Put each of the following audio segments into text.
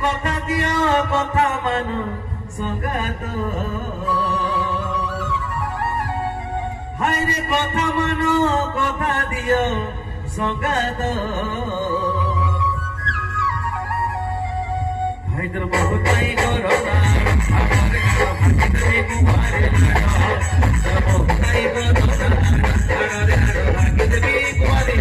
কথা দিও কথা মানো সঙ্গাত হায়রে কথা মানো কথা দিও সঙ্গাত হায়দর বহুতাই করোনা আমার ভাগ্য তুমি কুমারে বহুতাই করোনা আরে আরে ভাগ্য তুমি কুমারে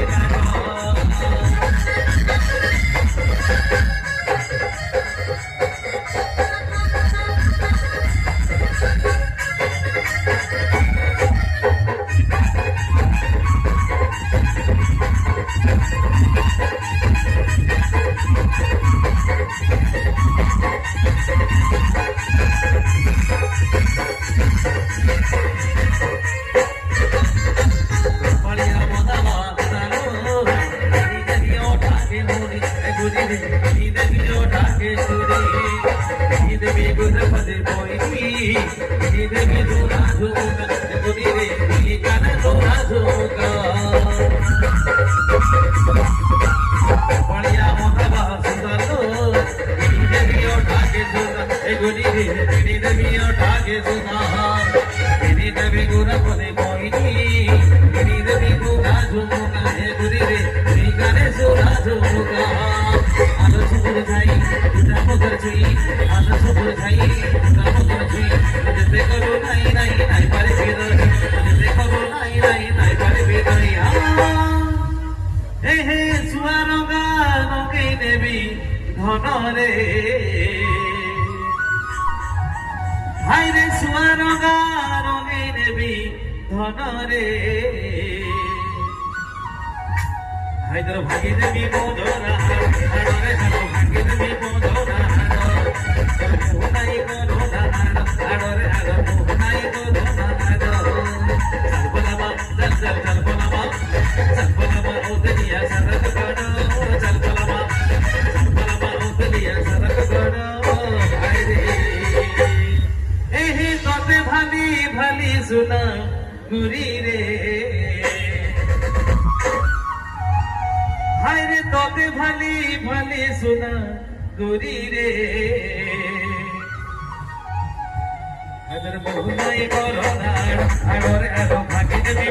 ধনরে হায়রে সুয়ার রঙে নেবি ধনরে হায়দর ভাগি দেবী বোধরা হাড়রে হাড় ভাগি দেবী বোধরা মোহনাই করোনা হাড়রে হাড় মোহনাই করোনা চলপলাবা চল চলপলাবা চলপলাবা ও দুনিয়া সরক করো চলপলাবা ভালি ভালি সুনা গুরি রে হায়রে তোকে ভালি ভালি সুনা গুরি রে হায়দর বহুনাই করোনা আড়রে আড় ভাগি দেবী